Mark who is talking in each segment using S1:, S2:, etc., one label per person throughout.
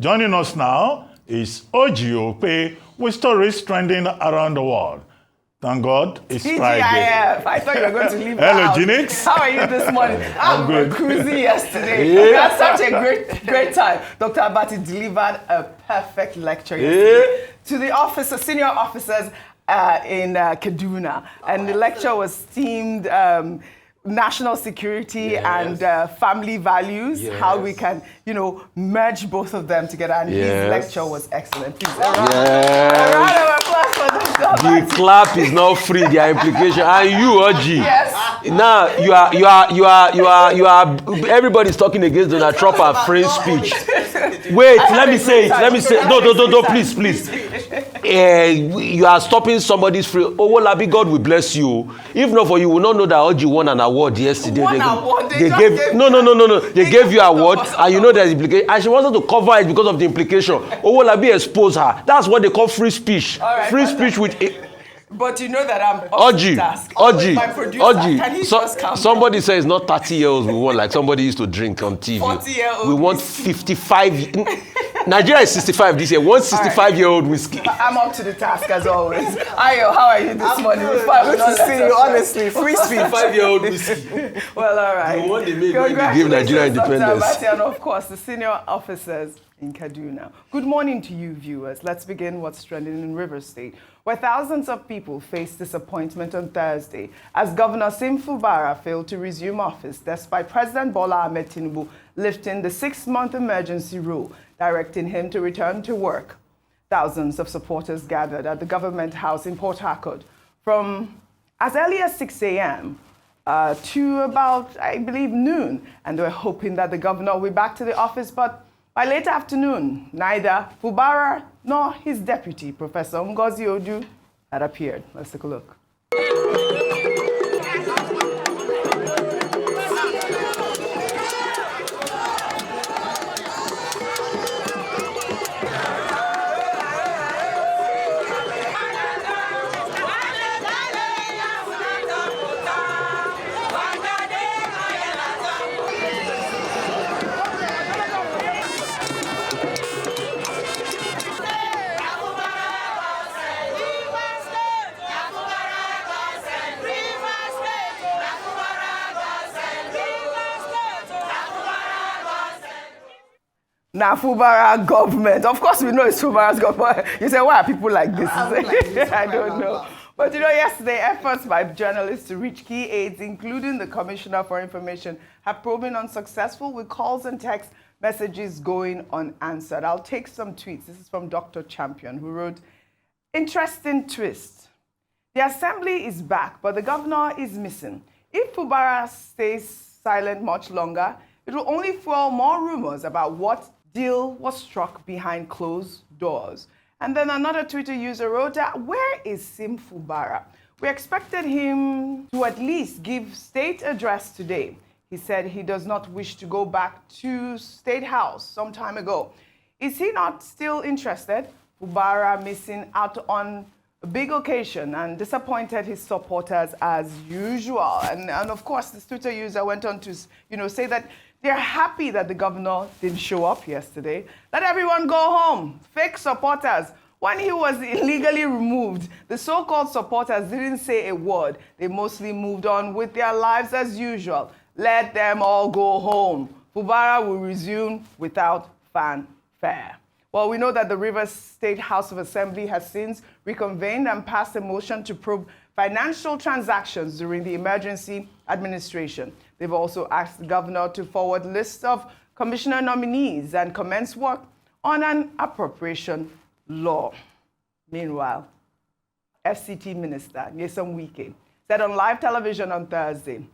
S1: Joining us now is OjyOkpe with stories trending around the world. Thank God it's Friday.
S2: I thought you were going to leave
S1: Hello, Ginix.
S2: How are you this morning?
S1: I'm good.
S2: Cruising yesterday. We had such a great time. Dr. Abati delivered a perfect lecture yesterday to the senior officers in Kaduna. And the lecture was themed national security and family values, how we can, merge both of them together. And his lecture was excellent. Please, a round of applause for Dr. Abati.
S3: The clap is not free, their implication. And you, Oji.
S2: Yes.
S3: Now you are everybody's talking against Donald Trump and free speech. Wait, let me say it. No, please. You are stopping somebody's free. Owolabi, God will bless you. If not for you, will not know that Oji won an award yesterday. They gave you an award, and you know there's implication. And she wanted to cover it because of the implication. Owolabi exposed her. That's what they call free speech. Right, free speech with.
S2: But you know that I'm off the task.
S3: Somebody says not 30 years old we want, like somebody used to drink on TV.
S2: 40-year-old.
S3: We want 55. Nigeria is 65 this year. 65-year-old whiskey.
S2: I'm up to the task as always. Ayo, how are you this morning?
S4: Good to see you, honestly. Free speech.
S3: 65-year-old whiskey.
S2: Well, all right.
S3: The one they made when they give Nigeria independence.
S2: And of course, the senior officers in Kaduna. Good morning to you, viewers. Let's begin what's trending in Rivers State, where thousands of people faced disappointment on Thursday as Governor Siminalayi Fubara failed to resume office despite President Bola Ahmed Tinubu lifting the 6-month emergency rule, directing him to return to work. Thousands of supporters gathered at the government house in Port Harcourt from as early as 6 a.m. To about, I believe, noon, and they were hoping that the governor will be back to the office, but by late afternoon, neither Fubara nor his deputy, Professor Ngozi, had appeared. Let's take a look. Now, Fubara government. Of course, we know it's Fubara's government. You say, why are people like this? I don't know. But yesterday, efforts by journalists to reach key aides, including the Commissioner for Information, have proven unsuccessful with calls and text messages going unanswered. I'll take some tweets. This is from Dr. Champion, who wrote, "Interesting twist. The assembly is back, but the governor is missing. If Fubara stays silent much longer, it will only fuel more rumors about what deal was struck behind closed doors." And then another Twitter user wrote, "Where is Sim Fubara? We expected him to at least give state address today. He said he does not wish to go back to State House some time ago. Is he not still interested?" Fubara missing out on a big occasion and disappointed his supporters as usual. And of course, this Twitter user went on to say that they're happy that the governor didn't show up yesterday. Let everyone go home. Fake supporters. When he was illegally removed, the so-called supporters didn't say a word. They mostly moved on with their lives as usual. Let them all go home. Fubara will resume without fanfare. Well, we know that the Rivers State House of Assembly has since reconvened and passed a motion to probe financial transactions during the emergency administration. They've also asked the governor to forward lists of commissioner nominees and commence work on an appropriation law. Meanwhile, FCT Minister Nyesom Wike said on live television on Thursday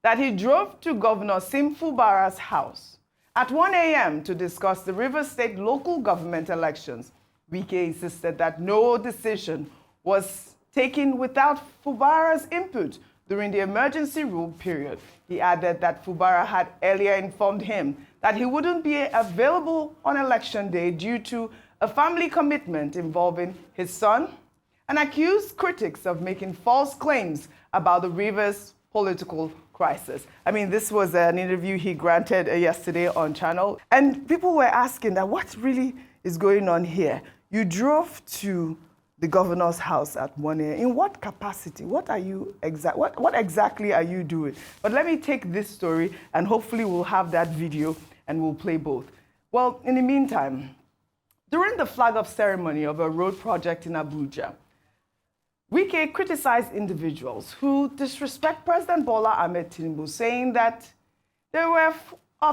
S2: that he drove to Governor Siminalayi Fubara's house at 1 a.m. to discuss the Rivers State local government elections. Wike insisted that no decision was taken without Fubara's input during the emergency rule period. He added that Fubara had earlier informed him that he wouldn't be available on election day due to a family commitment involving his son, and accused critics of making false claims about the Rivers political crisis. I mean, this was an interview he granted yesterday on Channel, and people were asking that what really is going on here? You drove to the governor's house at 1 a.m. In what capacity? What exactly are you doing? But let me take this story, and hopefully we'll have that video and we'll play both. Well, in the meantime, during the flag-off ceremony of a road project in Abuja, Wike criticized individuals who disrespect President Bola Ahmed Tinubu, saying that they are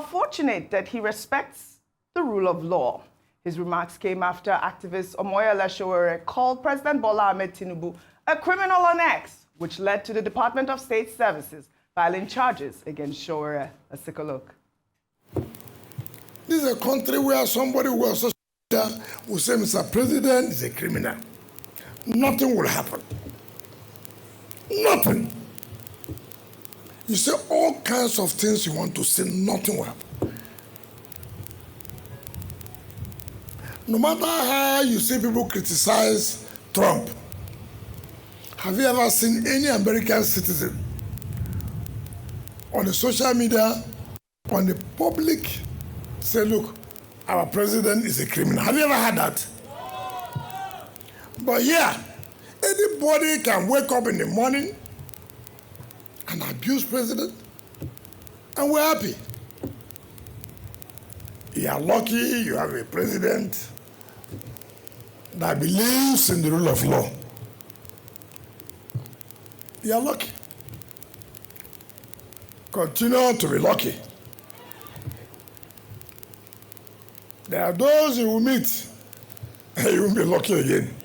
S2: fortunate that he respects the rule of law. His remarks came after activist Omoyele Sowore called President Bola Ahmed Tinubu a criminal on X, which led to the Department of State Services filing charges against Sowore. Let's take a look.
S5: This is a country where somebody who was will say Mr. President is a criminal. Nothing will happen. Nothing. You say all kinds of things you want to say, nothing will happen. No matter how you see people criticize Trump, have you ever seen any American citizen on the social media, on the public, say, look, our president is a criminal? Have you ever had that? But yeah, anybody can wake up in the morning and abuse president, and we're happy. You are lucky you have a president that believes in the rule of law. You are lucky. Continue to be lucky. There are those you will meet, and you will be lucky again.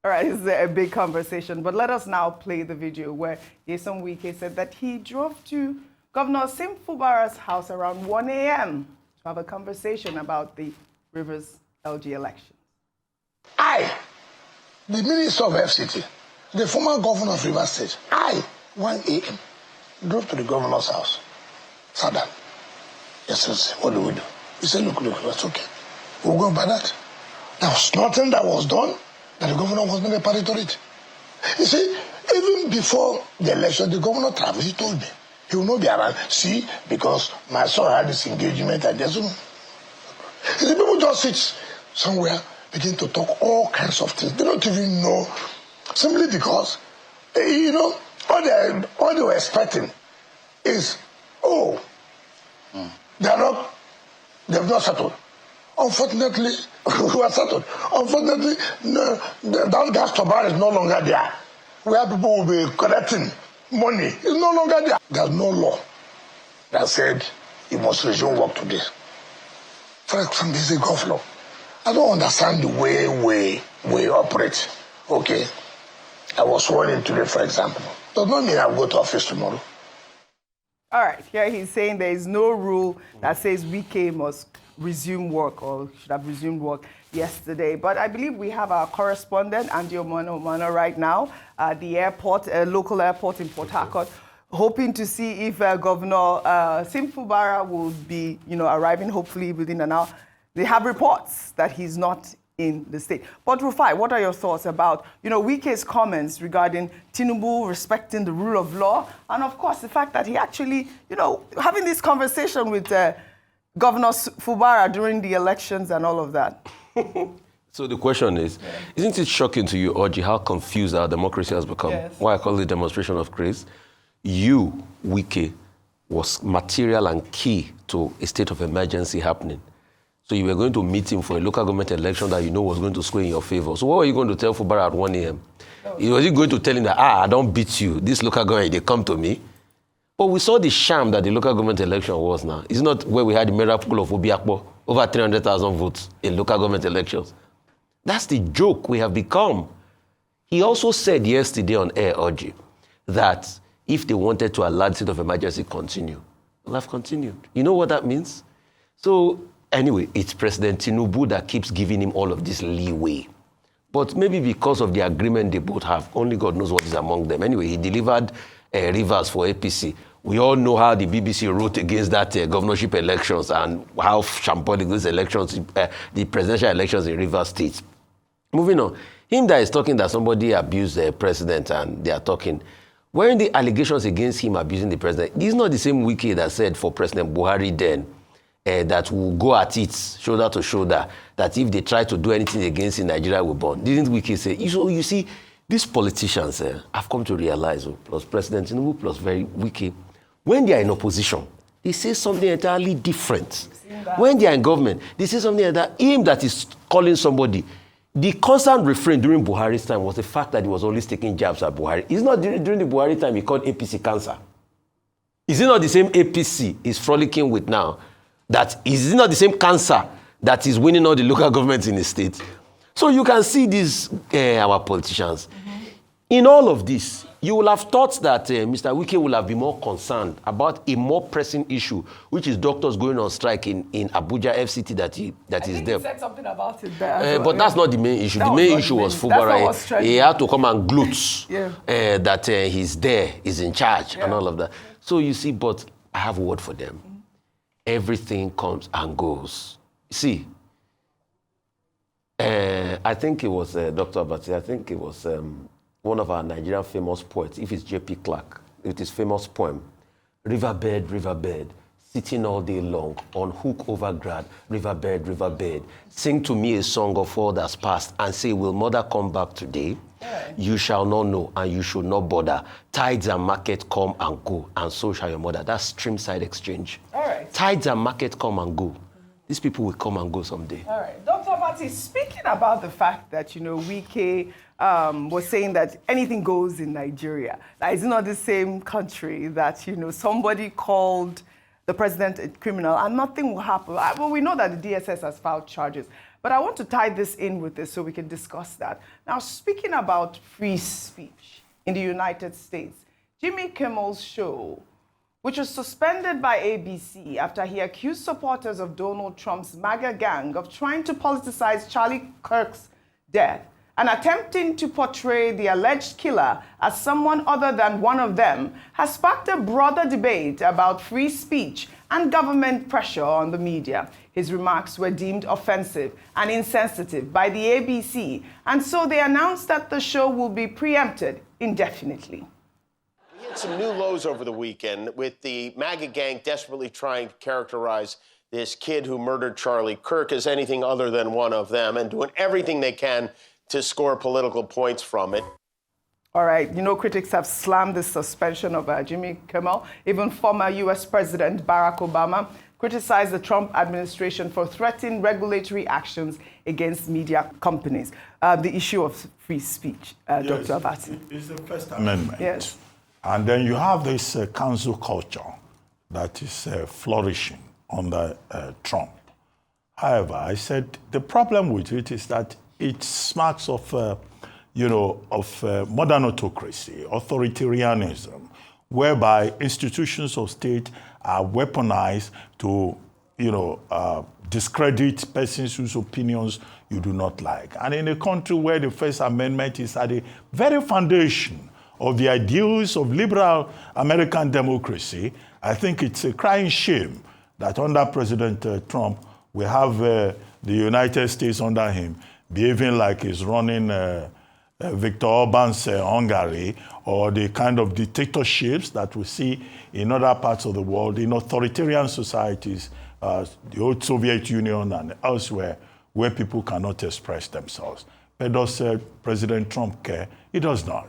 S2: All right, this is a big conversation, but let us now play the video where Nyesom Wike said that he drove to Governor Siminalayi Fubara's house around 1 a.m. to have a conversation about the Rivers LG election.
S5: I, the Minister of FCT, the former governor of Rivers State, 1 a.m., drove to the governor's house. Sat down. Yes, what do we do? He said, look, that's okay. We'll go by that. There was nothing that was done that the governor was not a party to it. You see, even before the election, the governor traveled. He told me he will not be around. See, because my son had this engagement at the Zoom. The people just sit somewhere, begin to talk all kinds of things. They don't even know, simply because, you know, all they were expecting is, they've not settled. Unfortunately, we are settled. Unfortunately, no, that gas turbine is no longer there. Where people will be collecting money is no longer there. There's no law that said you must resume work today. For example, this is a governor. I don't understand the way we operate. Okay? I was sworn in today, for example. Does not mean I'll go to office tomorrow.
S2: All right, here he's saying there is no rule that says Wike must resume work or should have resumed work yesterday. But I believe we have our correspondent, Andy Omano, right now at the airport, a local airport in Port Harcourt, hoping to see if Governor Siminalayi Fubara will be, arriving hopefully within an hour. They have reports that he's not in the state. But Rufai, what are your thoughts about, Wike's comments regarding Tinubu respecting the rule of law, and of course the fact that he actually, having this conversation with Governor Fubara during the elections and all of that?
S3: So the question is, isn't it shocking to you, Oji, how confused our democracy has become?
S2: Yes.
S3: Why I call it demonstration of grace? You, Wike, was material and key to a state of emergency happening. So you were going to meet him for a local government election that was going to sway in your favor. So what were you going to tell Fubara at 1 a.m.? Was he going to tell him that, I don't beat you, this local government, they come to me? But we saw the sham that the local government election was now. It's not where we had the miracle of OjyOkpe, over 300,000 votes in local government elections. That's the joke we have become. He also said yesterday on air, Oji, that if they wanted to allow the state of emergency continue, well, have continued. You know what that means? So anyway, it's President Tinubu that keeps giving him all of this leeway. But maybe because of the agreement they both have, only God knows what is among them. Anyway, he delivered Rivers for APC. We all know how the BBC wrote against that governorship elections and how shambolic these elections, the presidential elections in Rivers State. Moving on, Him that is talking that somebody abused the president and they are talking, when the allegations against him abusing the president, this is not the same Wike that said for President Buhari then that will go at it shoulder to shoulder, that if they try to do anything against him, Nigeria will burn. Didn't Wike say? You see, these politicians have come to realize, plus President Tinubu, plus Wike, when they are in opposition, they say something entirely different. When they are in government, they say something that him that is calling somebody. The constant refrain during Buhari's time was the fact that he was always taking jabs at Buhari. It's not during the Buhari time he called APC cancer. Is it not the same APC he's frolicking with now? Is it not the same cancer that is winning all the local governments in the state? So you can see these, our politicians. In all of this, you will have thought that Mr. Wike will have been more concerned about a more pressing issue, which is doctors going on strike in Abuja FCT that is there.
S2: He said something about it there.
S3: But that's not the main issue. The main issue was Fubara. He had to come and gloat that he's there, he's in charge, and all of that. So you see, but I have a word for them. Everything comes and goes. See, I think it was Dr. Abati, I think it was one of our Nigerian famous poets, if it's J.P. Clark, with his famous poem, Riverbed, riverbed, sitting all day long, on hook over grad, riverbed, riverbed, sing to me a song of all that's past, and say, will mother come back today? You shall not know, and you should not bother. Tides and market come and go, and so shall your mother. That's stream-side exchange.
S2: All right.
S3: Tides and market come and go. These people will come and go someday.
S2: All right. Dr. Abati, speaking about the fact that, Wike was saying that anything goes in Nigeria, that is not the same country that, somebody called the president a criminal and nothing will happen. Well, we know that the DSS has filed charges, but I want to tie this in with this so we can discuss that. Now, speaking about free speech in the United States, Jimmy Kimmel's show, which was suspended by ABC after he accused supporters of Donald Trump's MAGA gang of trying to politicize Charlie Kirk's death and attempting to portray the alleged killer as someone other than one of them, has sparked a broader debate about free speech and government pressure on the media. His remarks were deemed offensive and insensitive by the ABC, and so they announced that the show will be preempted indefinitely.
S6: We had some new lows over the weekend with the MAGA gang desperately trying to characterize this kid who murdered Charlie Kirk as anything other than one of them and doing everything they can to score political points from it.
S2: All right, critics have slammed the suspension of Jimmy Kimmel. Even former U.S. President Barack Obama criticized the Trump administration for threatening regulatory actions against media companies. The issue of free speech, Dr. Abati.
S1: It's the First Amendment.
S2: Yes.
S1: And then you have this council culture that is flourishing under Trump. However, I said the problem with it is that it smacks of, modern autocracy, authoritarianism, whereby institutions of state are weaponized to, discredit persons whose opinions you do not like. And in a country where the First Amendment is at the very foundation of the ideals of liberal American democracy, I think it's a crying shame that under President Trump, we have the United States under him behaving like he's running Viktor Orban's Hungary, or the kind of dictatorships that we see in other parts of the world, in authoritarian societies, the old Soviet Union and elsewhere, where people cannot express themselves. But does President Trump care? He does not.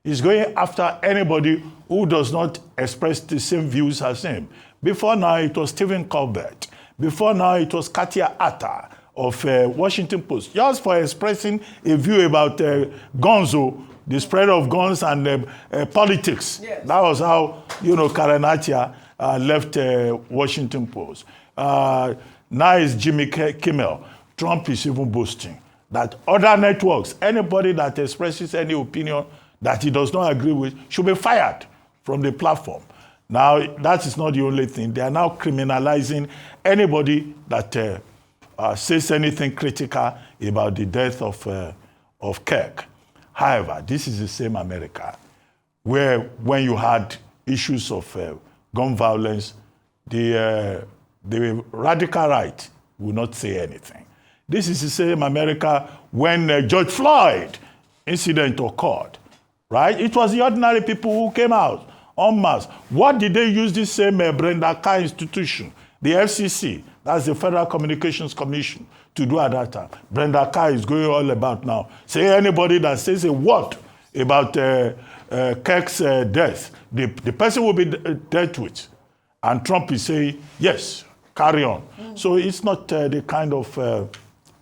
S1: He's going after anybody who does not express the same views as him. Before now, it was Stephen Colbert. Before now, it was Katia Atta of Washington Post, just for expressing a view about Gonzo, the spread of guns and politics. Yes. That was how, Karen Atia left Washington Post. Now it's Jimmy Kimmel. Trump is even boasting that other networks, anybody that expresses any opinion that he does not agree with, should be fired from the platform. Now, that is not the only thing. They are now criminalizing anybody that says anything critical about the death of Kirk. However, this is the same America where when you had issues of gun violence, the radical right will not say anything. This is the same America when George Floyd incident occurred, right? It was the ordinary people who came out en masse. What did they use this same Brenda Carr institution, the FCC, that's the Federal Communications Commission, to do at that time? Brenda Carr is going all about now. Say anybody that says a word about Kirk's death, the person will be dealt with. And Trump is saying, yes, carry on. So it's not the kind of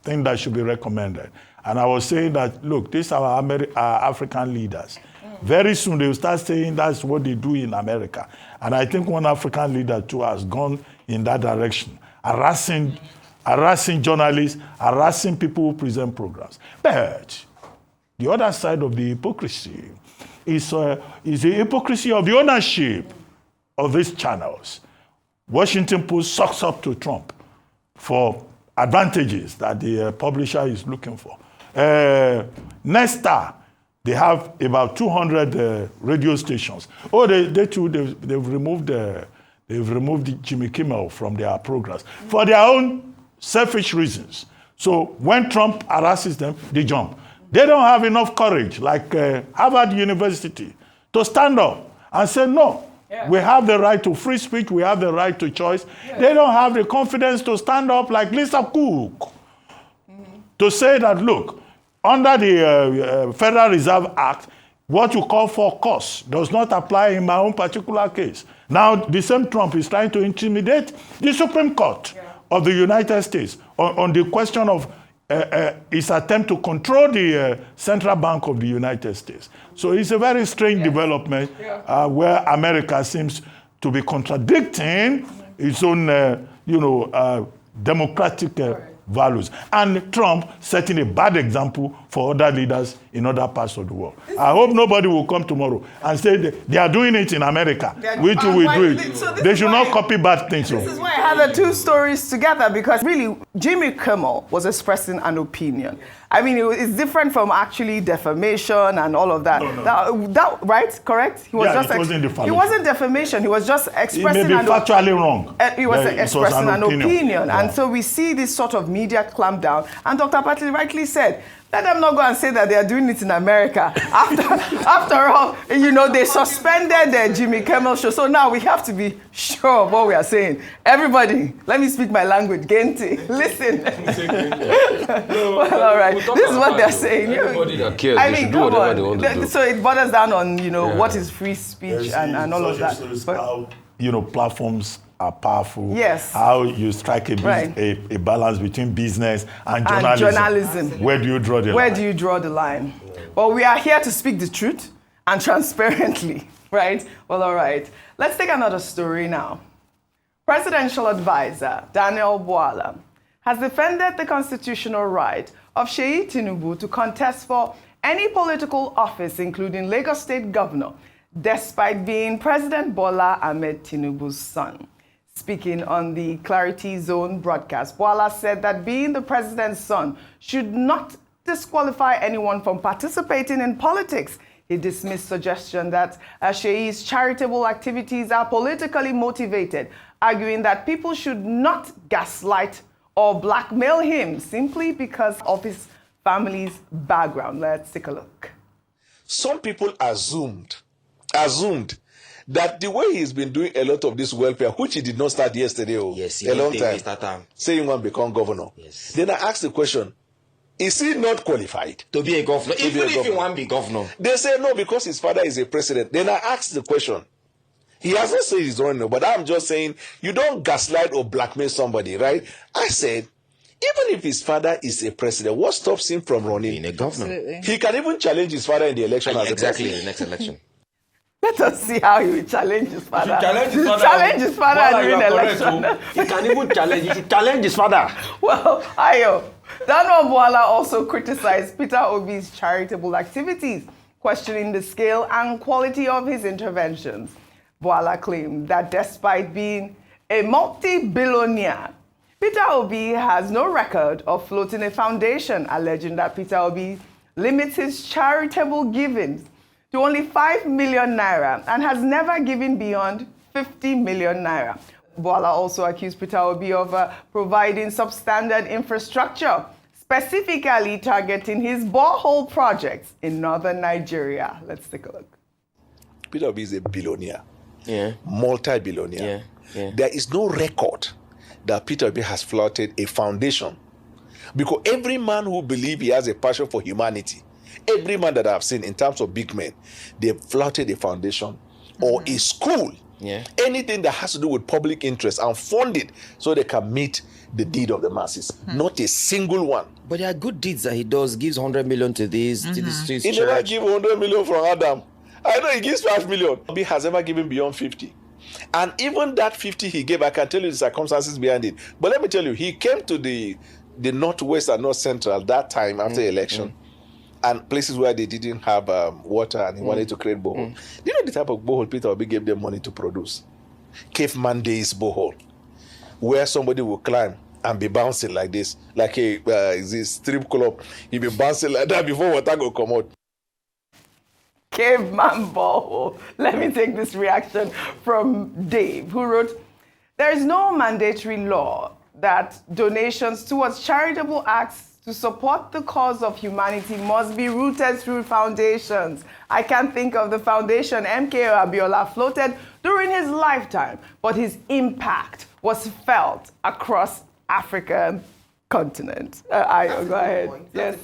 S1: thing that should be recommended. And I was saying that, look, these are our African leaders. Very soon they will start saying that's what they do in America. And I think one African leader too has gone in that direction, harassing journalists, harassing people who present programs. But the other side of the hypocrisy is the hypocrisy of the ownership of these channels. Washington Post sucks up to Trump for advantages that the publisher is looking for. Nesta, they have about 200 radio stations. Oh, they've removed Jimmy Kimmel from their programs for their own selfish reasons. So when Trump harasses them, they jump. They don't have enough courage, like Harvard University, to stand up and say, no, we have the right to free speech, we have the right to choice. They don't have the confidence to stand up like Lisa Cook, to say that, look, under the Federal Reserve Act, what you call for cause does not apply in my own particular case. Now, the same Trump is trying to intimidate the Supreme Court of the United States on the question of his attempt to control the Central Bank of the United States. So it's a very strange development where America seems to be contradicting its own, democratic values. And Trump setting a bad example for other leaders in other parts of the world. I hope nobody will come tomorrow and say they are doing it in America. We too will do it. So they should not copy bad things.
S2: This is why I had the two stories together, because really, Jimmy Kimmel was expressing an opinion. I mean, it's different from actually defamation and all of that.
S1: No.
S2: That right? Correct? He was
S1: it wasn't defamation.
S2: He wasn't defamation. He was just expressing.
S1: He may be factually wrong.
S2: He was expressing an opinion.
S1: Yeah.
S2: And so we see this sort of media clampdown. And Dr. Patley rightly said, let them not go and say that they are doing it in America. After all, they suspended the Jimmy Kimmel show. So now we have to be sure of what we are saying. Everybody, let me speak my language. Gente, listen. Well, all right. This is what they're saying.
S3: Everybody that cares,
S2: I
S3: they
S2: mean,
S3: should do whatever they want to do.
S2: So it borders down on, what is free speech and all of that.
S1: How, platforms are powerful.
S2: Yes.
S1: How you strike a balance between business and journalism. Where do you draw the line?
S2: Where do you draw the line? Well, we are here to speak the truth and transparently, right? Well, all right. Let's take another story now. Presidential advisor Daniel Bwala has defended the constitutional right of Seyi Tinubu to contest for any political office, including Lagos State Governor, despite being President Bola Ahmed Tinubu's son. Speaking on the Clarity Zone broadcast, Bwala said that being the president's son should not disqualify anyone from participating in politics. He dismissed suggestion that Seyi's charitable activities are politically motivated, arguing that people should not gaslight or blackmail him simply because of his family's background. Let's take a look.
S7: Some people assumed that the way he's been doing a lot of this welfare, which he did not start yesterday, a long time, saying one become governor.
S8: Yes.
S7: Then I asked the question, is he not qualified
S8: to be a governor? Even if he want to be governor.
S7: They say no, because his father is a president. Then I asked the question. He has not said he's running, but I'm just saying, you don't gaslight or blackmail somebody, right? I said, even if his father is a president, what stops him from running?
S8: Being a governor.
S2: Absolutely.
S7: He can even challenge his father in the election.
S8: Exactly, in the next election.
S2: Let us see how he will challenge his father.
S3: Challenge his
S2: father during the election.
S3: He can even challenge. He should challenge his father.
S2: Well, Ayo. Daniel Bwala also criticized Peter Obi's charitable activities, questioning the scale and quality of his interventions. Bwala claimed that despite being a multi-billionaire, Peter Obi has no record of floating a foundation, alleging that Peter Obi limits his charitable givings to only 5 million naira and has never given beyond 50 million naira. Bwala also accused Peter Obi of providing substandard infrastructure specifically targeting his borehole projects in northern Nigeria. Let's take a look.
S7: Peter Obi is a billionaire.
S3: Yeah.
S7: Multi-billionaire.
S3: Yeah.
S7: There is no record that Peter Obi has flouted a foundation. Because every man who believes he has a passion for humanity, every man that I've seen in terms of big men, they've flouted a foundation or a school.
S3: Yeah.
S7: Anything that has to do with public interest and fund it so they can meet the deed of the masses. Not a single one.
S8: But there are good deeds that he does. Gives 100 million to this, to this to his
S7: He
S8: church.
S7: never give 100 million from Adam. I know he gives 5 million. He has ever given beyond 50. And even that 50 he gave, I can tell you the circumstances behind it. But let me tell you, he came to the Northwest and North Central that time after the election. And places where they didn't have water and he wanted to create borehole. Do you know the type of borehole Peter Obi gave them money to produce? Caveman days borehole, where somebody will climb and be bouncing like this, like a strip club. He'll be bouncing like that before water will come out.
S2: Caveman borehole. Let me take this reaction from Dave, who wrote, "There is no mandatory law that donations towards charitable acts to support the cause of humanity must be rooted through foundations. I can't think of the foundation MKO Abiola floated during his lifetime, but his impact was felt across African continent." Go ahead. Yes.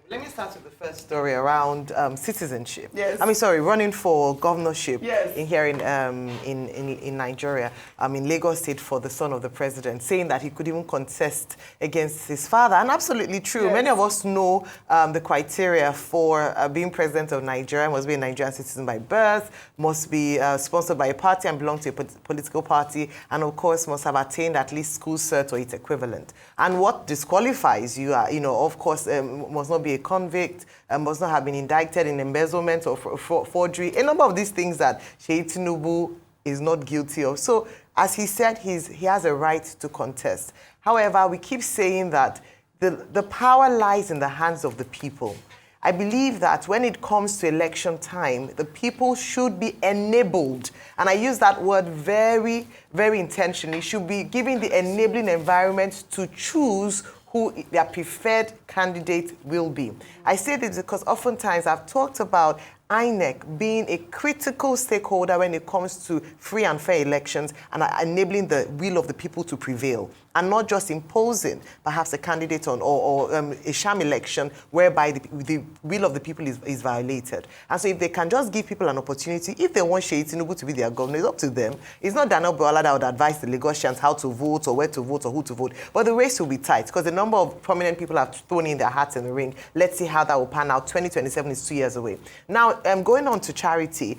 S4: Let me start with the first story around citizenship.
S2: Yes.
S4: Running for governorship
S2: Yes.
S4: in Nigeria, in Lagos State for the son of the president, saying that he could even contest against his father. And absolutely true.
S2: Yes.
S4: Many of us know the criteria for being president of Nigeria. Must be a Nigerian citizen by birth, must be sponsored by a party and belong to a political party, and of course must have attained at least school cert or its equivalent. And what disqualifies you are, of course, must not be a convict, must not have been indicted in embezzlement or forgery, a number of these things that Sheikh Tinubu is not guilty of. So, as he said, he has a right to contest. However, we keep saying that the power lies in the hands of the people. I believe that when it comes to election time, the people should be enabled. And I use that word very, very intentionally. Should be given the enabling environment to choose who their preferred candidate will be. I say this because oftentimes I've talked about INEC being a critical stakeholder when it comes to free and fair elections and enabling the will of the people to prevail, and not just imposing perhaps a candidate on or a sham election whereby the will of the people is violated. And so if they can just give people an opportunity, if they want Sheikh Tinubu to be their governor, it's up to them. It's not Daniel Boala that would advise the Lagosians how to vote or where to vote or who to vote, but the race will be tight because the number of prominent people have thrown in their hats in the ring. Let's see how that will pan out. 2027 is 2 years away. Now, going on to charity,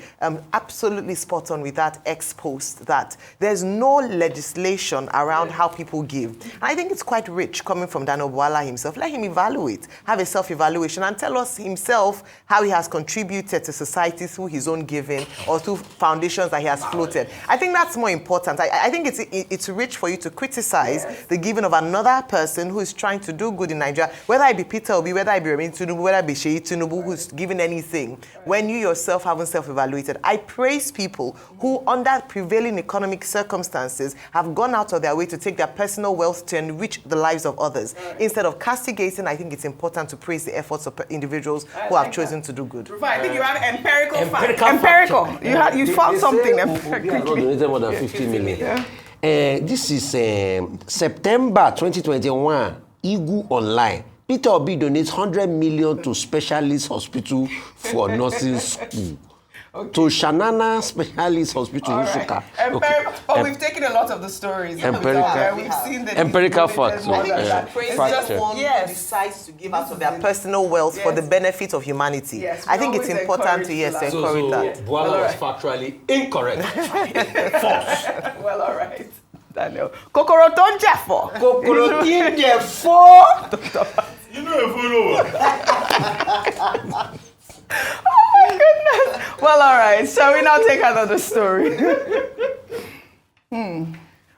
S4: absolutely spot on with that ex-post that there's no legislation around how people give. And I think it's quite rich coming from Daniel Boala himself. Let him evaluate, have a self-evaluation and tell us himself how he has contributed to society through his own giving or through foundations that he has floated. I think that's more important. I think it's rich for you to criticize the giving of another person who is trying to do good in Nigeria, whether it be Peter Obi, whether it be Remin Tinubu, whether it be Sheikh Tinubu, who's given anything, when you yourself haven't self-evaluated. I praise people who, under prevailing economic circumstances, have gone out of their way to take their personal wealth to enrich the lives of others. Instead of castigating, I think it's important to praise the efforts of individuals who have chosen to do good.
S2: I think you have empirical facts.
S3: Empirical.
S2: You found something.
S3: Obi has not donated more than 50 million. This is September 2021, Igu Online. Peter Obi donates 100 million to Specialist Hospital for Nursing School. To Shanana Specialist Hospital, Usuka.
S2: But we've taken a lot of the stories.
S3: Empirical.
S2: We've seen the
S3: Empirical facts.
S4: It's just one who decides to give out of their personal wealth for the benefit of humanity.
S2: Yes,
S4: I think it's important to encourage that.
S3: Boala was factually incorrect. False.
S2: Well, all right. Daniel. Kokoro ton jefo.
S3: Kokoro tin jefo.
S1: You know a follower.
S2: Oh my goodness. Well, all right. Shall we now take another story?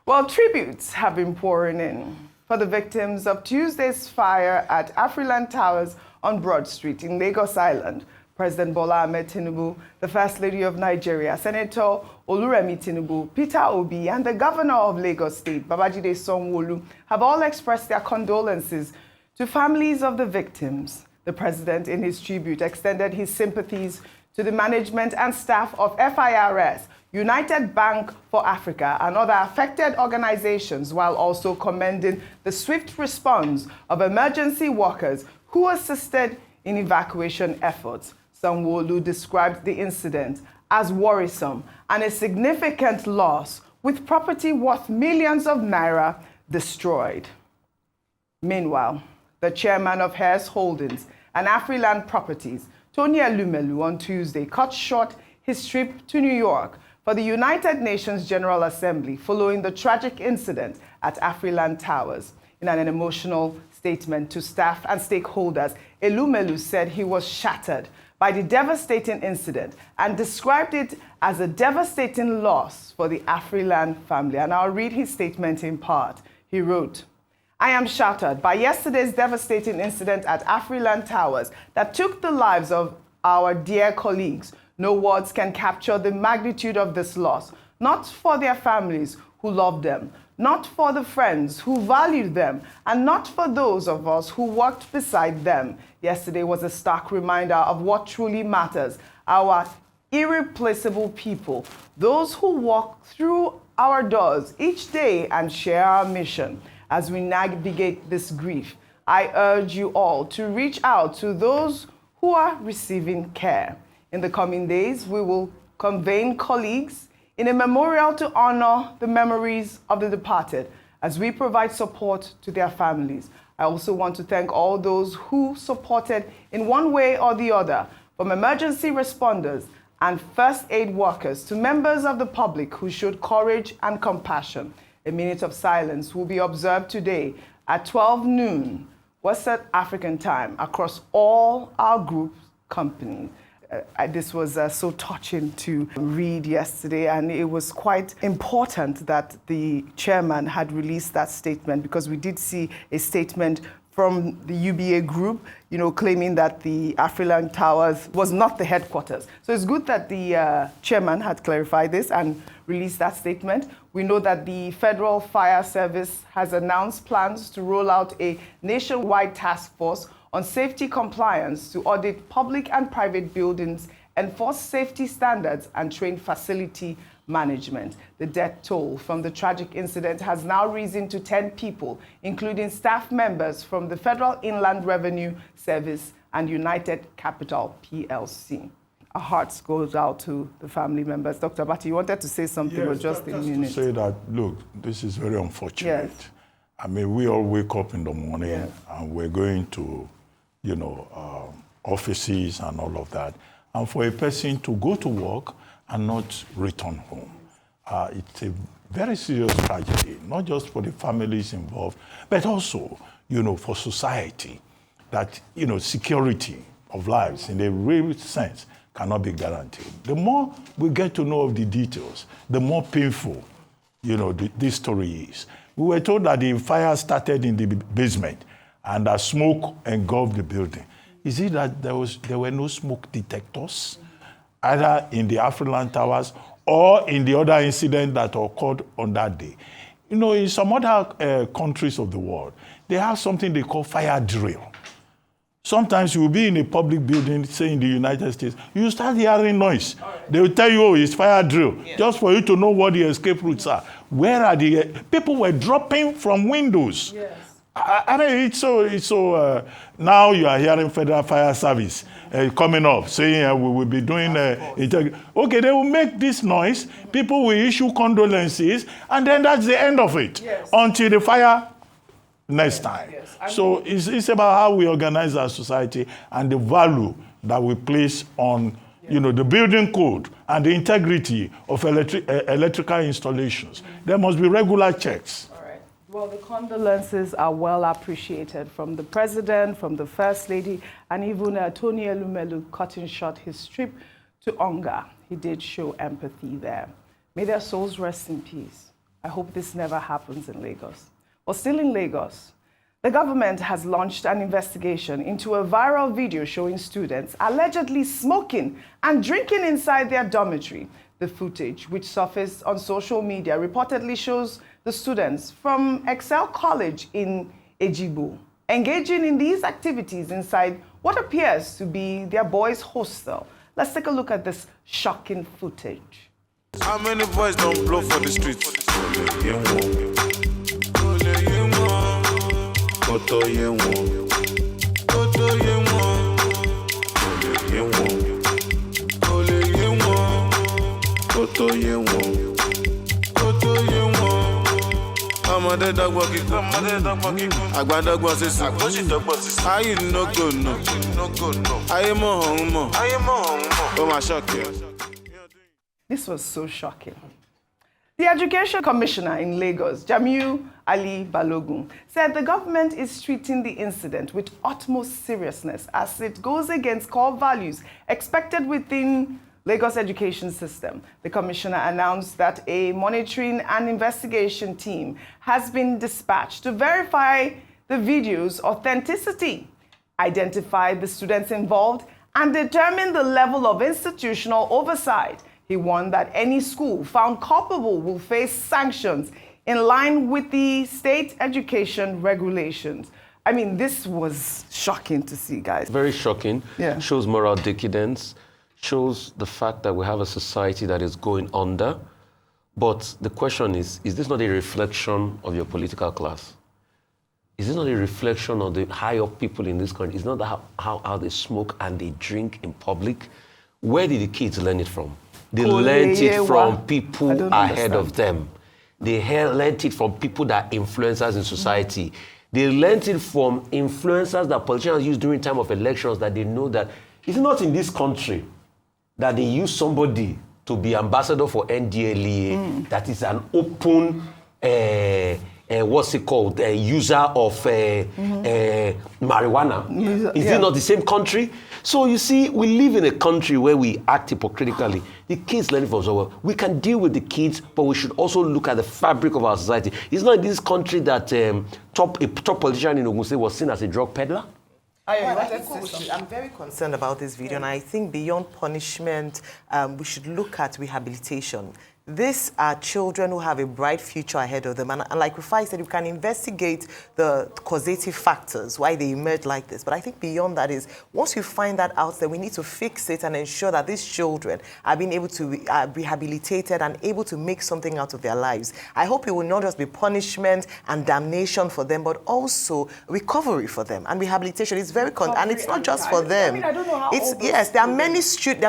S2: Well, tributes have been pouring in for the victims of Tuesday's fire at Afriland Towers on Broad Street in Lagos Island. President Bola Ahmed Tinubu, the First Lady of Nigeria, Senator Oluremi Tinubu, Peter Obi, and the Governor of Lagos State, Babajide Sanwo-Olu, have all expressed their condolences To families of the victims, the president in his tribute extended his sympathies to the management and staff of FIRS, United Bank for Africa, and other affected organizations, while also commending the swift response of emergency workers who assisted in evacuation efforts. Sanwo-Olu described the incident as worrisome and a significant loss, with property worth millions of naira destroyed. Meanwhile, the chairman of Harris Holdings and Afriland Properties, Tony Elumelu, on Tuesday cut short his trip to New York for the United Nations General Assembly following the tragic incident at Afriland Towers. In an emotional statement to staff and stakeholders, Elumelu said he was shattered by the devastating incident and described it as a devastating loss for the Afriland family. And I'll read his statement in part. He wrote, "I am shattered by yesterday's devastating incident at Afriland Towers that took the lives of our dear colleagues. No words can capture the magnitude of this loss, not for their families who loved them, not for the friends who valued them, and not for those of us who worked beside them. Yesterday was a stark reminder of what truly matters, our irreplaceable people, those who walk through our doors each day and share our mission. As we navigate this grief, I urge you all to reach out to those who are receiving care. In the coming days, we will convene colleagues in a memorial to honor the memories of the departed as we provide support to their families. I also want to thank all those who supported in one way or the other, from emergency responders and first aid workers to members of the public who showed courage and compassion. A minute of silence will be observed today at 12 noon West African time across all our group companies. This was so touching to read yesterday, and it was quite important that the chairman had released that statement, because we did see a statement from the UBA group, claiming that the Afriland Towers was not the headquarters. So it's good that the chairman had clarified this and released that statement. We know that the Federal Fire Service has announced plans to roll out a nationwide task force on safety compliance to audit public and private buildings, enforce safety standards, and train facility management. The death toll from the tragic incident has now risen to 10 people, including staff members from the Federal Inland Revenue Service and United Capital PLC. Our hearts goes out to the family members. Dr. Bati, you wanted to say something, or just a minute?
S1: To say that, look, this is very unfortunate.
S2: Yes.
S1: I mean, we all wake up in the morning and we're going to offices and all of that. And for a person to go to work and not return home, it's a very serious tragedy, not just for the families involved, but also, for society, that, security of lives in a real sense cannot be guaranteed. The more we get to know of the details, the more painful, this story is. We were told that the fire started in the basement and that smoke engulfed the building. Is it that there were no smoke detectors, either in the Afriland Towers or in the other incident that occurred on that day? In some other countries of the world, they have something they call fire drill. Sometimes you will be in a public building, say in the United States, you start hearing noise. Right. They will tell you, it's fire drill, just for you to know what the escape routes are. Where are the people were dropping from windows? Yes. I mean, it's so now you are hearing Federal Fire Service coming up, saying we will be doing okay, they will make this noise, people will issue condolences, and then that's the end of it, until the fire next time. Yes. So it's about how we organize our society and the value that we place on the building code and the integrity of electrical installations. There must be regular checks.
S2: Well, the condolences are well appreciated from the president, from the first lady, and even Tony Elumelu cutting short his trip to Onga. He did show empathy there. May their souls rest in peace. I hope this never happens in Lagos. Well, still in Lagos, the government has launched an investigation into a viral video showing students allegedly smoking and drinking inside their dormitory. The footage, which surfaced on social media, reportedly shows the students from Excel College in Ejigbo engaging in these activities inside what appears to be their boys' hostel. Let's take a look at this shocking footage.
S9: How many boys don't blow for the streets? Ọmọdé dọ́gbọ́n kíkọ́, àgbàdọ́gbọ́n sísè. Ayé no go no, ayé mọ̀ ọ̀hún mọ̀, ó máa ṣọ́ọ̀kì.
S2: This was so shocking. The Education Commissioner in Lagos, Jamiu Ali Balogun, said the government is treating the incident with utmost seriousness as it goes against core values expected within Lagos education system. The commissioner announced that a monitoring and investigation team has been dispatched to verify the video's authenticity, identify the students involved, and determine the level of institutional oversight. He warned that any school found culpable will face sanctions in line with the state education regulations. I mean, this was shocking to see, guys.
S3: Very shocking.
S2: Yeah.
S3: Shows moral decadence, shows the fact that we have a society that is going under. But the question is this not a reflection of your political class? Is this not a reflection of the high-up people in this country? Is not that how they smoke and they drink in public? Where did the kids learn it from? They learned it from people ahead of them. They learned it from people that are influencers in society. They learned it from influencers that politicians use during time of elections, that they know that it's not in this country that they use somebody to be ambassador for NDLEA that is an open, what's it called, user of marijuana. Is it not the same country? So you see, we live in a country where we act hypocritically. The kids learn from somewhere. We can deal with the kids, but we should also look at the fabric of our society. It's not in this country that a top politician in Ogun State was seen as a drug peddler.
S4: I'm very concerned about this video, and I think beyond punishment, we should look at rehabilitation. These are children who have a bright future ahead of them. And like Rufai said, we can investigate the causative factors, why they emerge like this. But I think beyond that is, once we find that out, then we need to fix it and ensure that these children are being able to be rehabilitated and able to make something out of their lives. I hope it will not just be punishment and damnation for them, but also recovery for them. And rehabilitation is very, and it's not just for them.
S2: I mean, I don't know how
S4: yes, there are many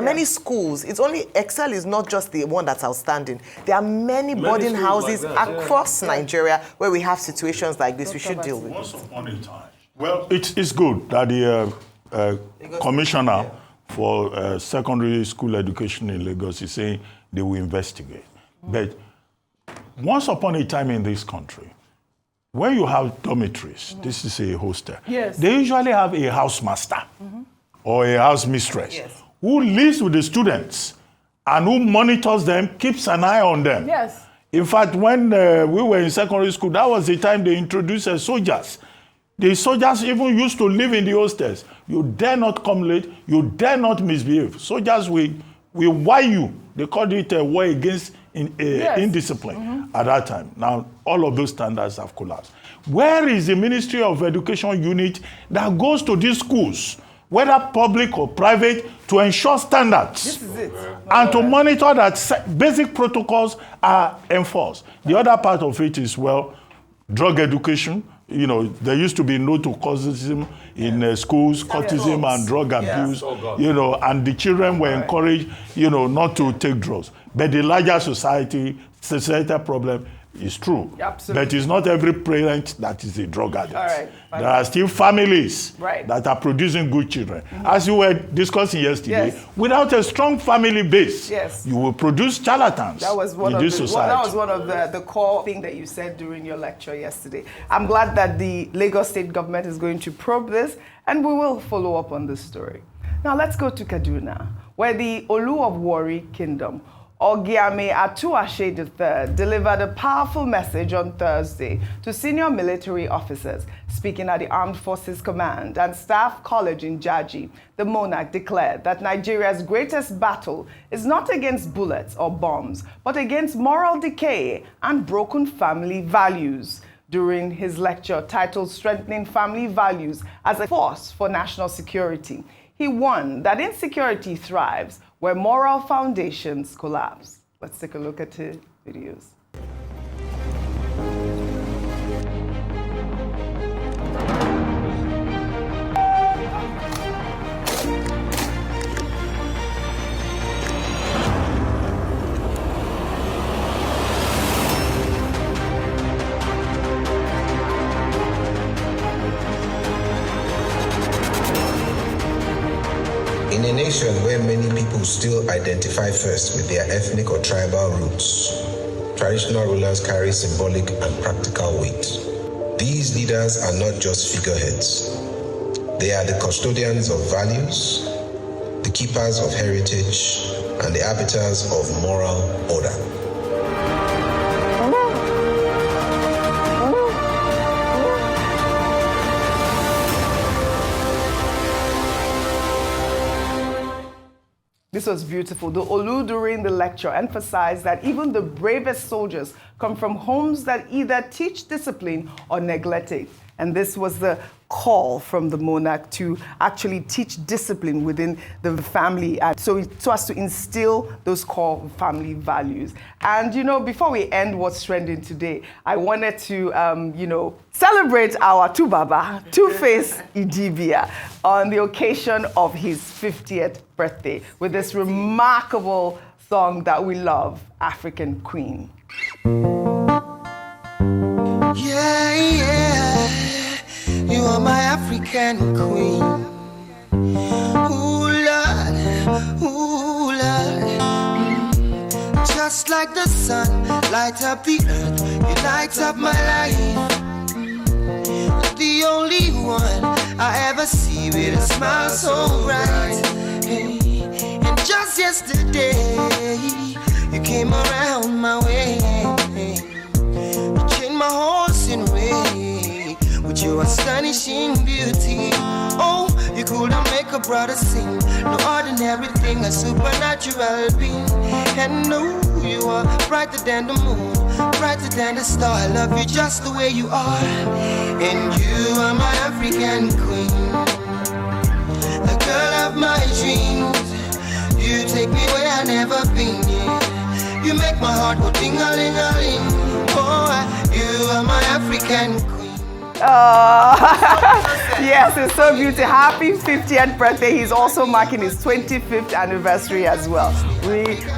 S4: many schools. It's only, Excel is not just the one that's outstanding. There are many boarding houses across Nigeria where we have situations like this. We should deal with it.
S1: Once upon a time. Well, it's good that the commissioner for secondary school education in Lagos is saying they will investigate. But once upon a time in this country, when you have dormitories, this is a hostel, they usually have a housemaster or a house mistress who lives with the students and who monitors them, keeps an eye on them.
S2: Yes.
S1: In fact, when we were in secondary school, that was the time they introduced soldiers. The soldiers even used to live in the hostels. You dare not come late, you dare not misbehave. Soldiers will wire you. They called it a war against indiscipline at that time. Now, all of those standards have collapsed. Where is the Ministry of Education unit that goes to these schools, whether public or private, to ensure standards?
S2: This is it.
S1: And to monitor that basic protocols are enforced. The other part of it is, well, drug education. You know, there used to be no to cultism in schools, cultism and drug abuse, you know, and the children were encouraged, you know, not to take drugs. But the larger societal problem is true.
S2: Absolutely.
S1: But it's not every parent that is a drug addict.
S2: All right.
S1: There are still families that are producing good children. As you were discussing yesterday, without a strong family base, you will produce charlatans in this society.
S2: That was one of the core things that you said during your lecture yesterday. I'm glad that the Lagos state government is going to probe this, and we will follow up on this story. Now let's go to Kaduna, where the Olu of Warri Kingdom, Ogiame Atuashe III, delivered a powerful message on Thursday to senior military officers. Speaking at the Armed Forces Command and Staff College in Jaji, the monarch declared that Nigeria's greatest battle is not against bullets or bombs, but against moral decay and broken family values. during his lecture titled Strengthening Family Values as a Force for National Security. He warned that insecurity thrives where moral foundations collapse. Let's take a look at the videos.
S10: In a nation where many people still identify first with their ethnic or tribal roots, traditional rulers carry symbolic and practical weight. These leaders are not just figureheads. They are the custodians of values, the keepers of heritage, and the arbiters of moral order.
S2: This was beautiful. The Olu during the lecture emphasized that even the bravest soldiers come from homes that either teach discipline or neglect it. And this was the call from the monarch to actually teach discipline within the family, and so as to instill those core family values. And you know, before we end what's trending today, I wanted to celebrate our Tubaba, Two-Face Idibia, on the occasion of his 50th birthday with this remarkable song that we love, African Queen.
S11: Yeah, yeah, you are my African queen. Ooh, Lord, ooh, Lord. Just like the sun, light up the earth, you light up my life. The only one I ever see with a smile so bright. And just yesterday, you came around my way. My horse in way with your astonishing beauty. Oh, you couldn't make a brother sing. No ordinary thing, a supernatural being. And no, you are brighter than the moon, brighter than the star. I love you just the way you are. And you are my African queen, the girl of my dreams. You take me where I've never been. Yeah. You make my heart go ding-a-ling-a-ling. Oh, you are my African queen.
S2: Yes, it's so beautiful. Happy 50th birthday. He's also marking his 25th anniversary as well.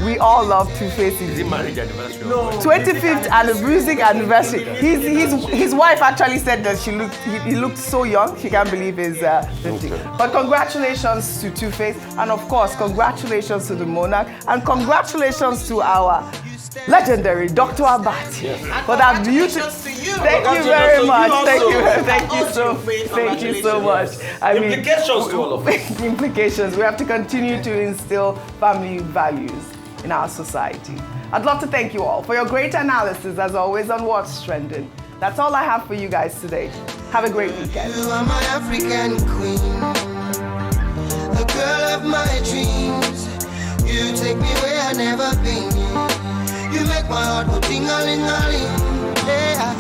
S2: We all love Two-Face.
S3: Is it marriage anniversary?
S2: No. 25th music anniversary. His wife actually said that he looked so young. She can't believe he's 50. But congratulations to Two-Face, and of course, congratulations to the monarch, and congratulations to our legendary Dr. Abati for that beautiful. Thank you very much. Thank you so much.
S3: Implications to all of us.
S2: Implications. We have to continue to instill family values in our society. I'd love to thank you all for your great analysis, as always, on what's trending. That's all I have for you guys today. Have a great weekend.
S11: You are my African queen, the girl of my dreams. You take me where I've never been. You make my heart go ding-a-ling-a-ling. Yeah.